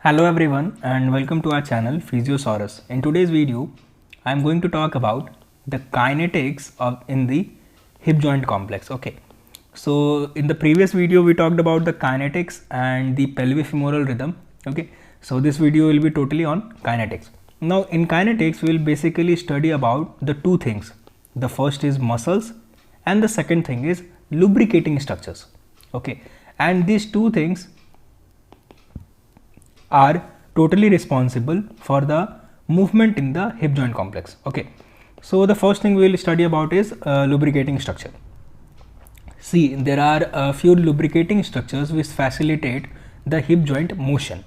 Hello everyone and welcome to our channel PhysioSaurus. In today's video, I am going to talk about the kinetics in the hip joint complex. Okay, so in the previous video we talked about the kinetics and the pelvifemoral rhythm. Okay, so this video will be totally on kinetics. Now in kinetics we will basically study about the two things. The first is muscles and the second thing is lubricating structures. Okay, and these two things are totally responsible for the movement in the hip joint complex. Okay, so the first thing we will study about is lubricating structure. See, there are a few lubricating structures which facilitate the hip joint motion.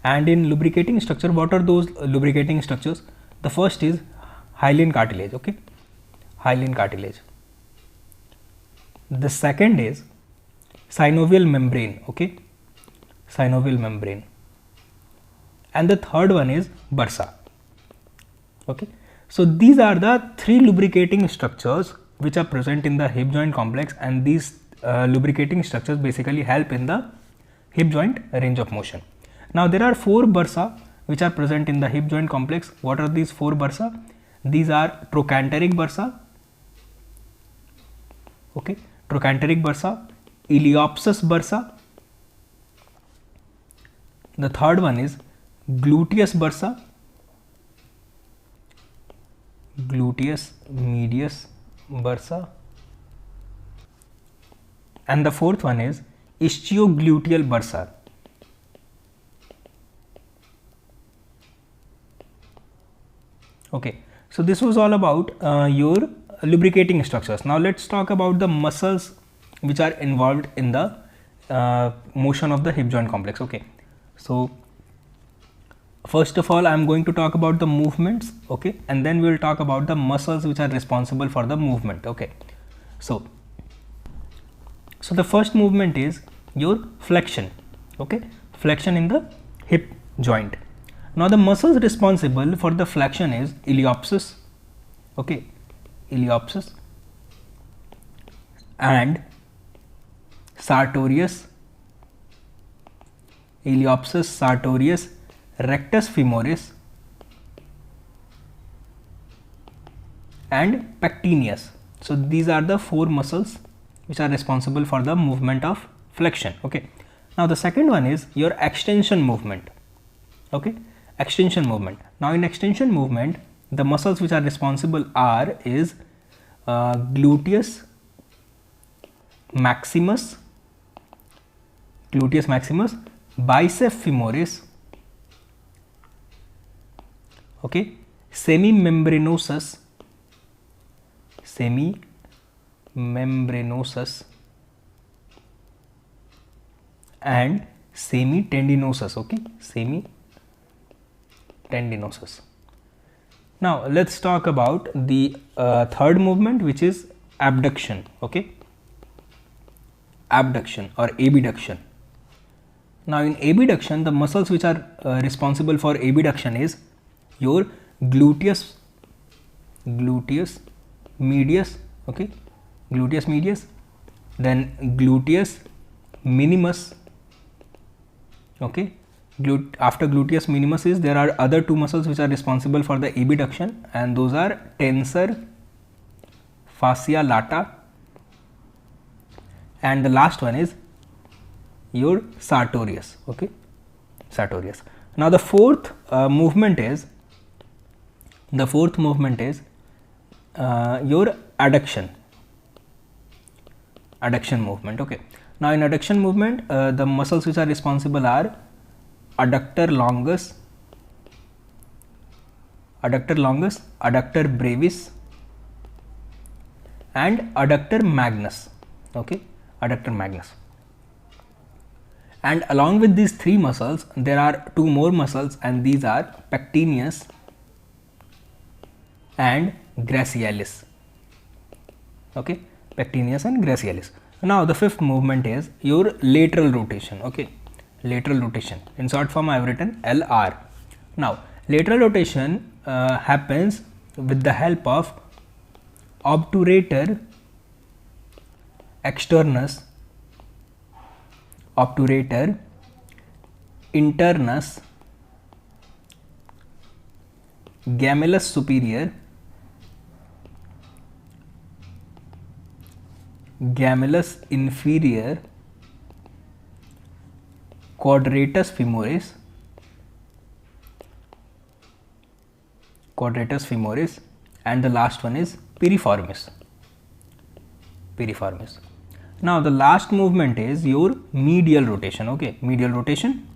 And in lubricating structure, what are those lubricating structures? The first is hyaline cartilage. Okay, hyaline cartilage. The second is synovial membrane. Okay, synovial membrane. And the third one is bursa. Okay, so these are the three lubricating structures which are present in the hip joint complex, and these lubricating structures basically help in the hip joint range of motion. Now there are four bursa which are present in the hip joint complex. What are these four bursa? These are trochanteric bursa, okay, trochanteric bursa, iliopsoas bursa. The third one is gluteus bursa, gluteus medius bursa, and the fourth one is ischiogluteal bursa. Okay, so this was all about your lubricating structures. Now let's talk about the muscles which are involved in the motion of the hip joint complex. Okay, so first of all, I am going to talk about the movements, okay, and then we will talk about the muscles which are responsible for the movement. Okay, so the first movement is your flexion. Okay, flexion in the hip joint. Now the muscles responsible for the flexion is iliopsoas, okay, iliopsoas, and sartorius, iliopsoas, sartorius, rectus femoris, and pectineus. So these are the four muscles which are responsible for the movement of flexion. Okay, now the second one is your extension movement. Okay, extension movement. Now in extension movement, the muscles which are responsible is gluteus maximus, biceps femoris, okay, semimembranosus, and semitendinosus. Okay, semitendinosus. Now let's talk about the third movement, which is abduction. Okay, abduction or abduction. Now in abduction, the muscles which are responsible for abduction is your gluteus medius, okay, gluteus medius, then gluteus minimus, okay. After gluteus minimus is there are other two muscles which are responsible for the abduction, and those are tensor fascia lata, and the last one is your sartorius. Okay, sartorius. Now the fourth movement is your adduction movement. Okay, now in adduction movement, the muscles which are responsible are adductor longus, adductor brevis, and adductor magnus. Okay, adductor magnus. And along with these three muscles, there are two more muscles, and these are pectineus and gracialis. Okay, pectineus and gracialis. Now the fifth movement is your lateral rotation. Okay, lateral rotation. In short form, I have written LR. Now lateral rotation happens with the help of obturator externus, obturator internus, gemellus superior, gemellus inferior, quadratus femoris, and the last one is piriformis. Now the last movement is your medial rotation. Okay, medial rotation,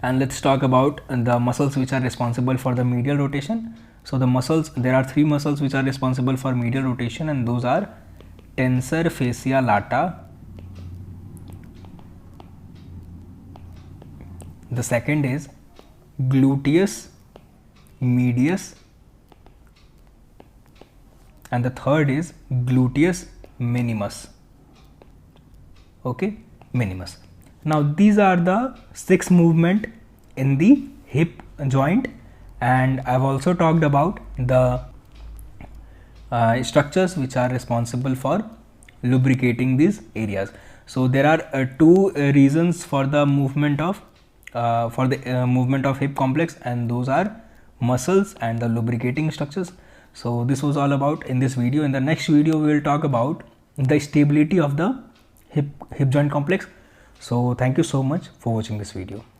and let's talk about the muscles which are responsible for the medial rotation. So the muscles, there are three muscles which are responsible for medial rotation, and those are tensor fascia lata, the second is gluteus medius, and the third is gluteus minimus. Okay, minimus. Now these are the 6 movement in the hip joint, and I've also talked about the structures which are responsible for lubricating these areas. So there are 2 reasons for the movement of movement of hip complex, and those are muscles and the lubricating structures. So this was all about in this video. In the next video we will talk about the stability of the hip joint complex. So thank you so much for watching this video.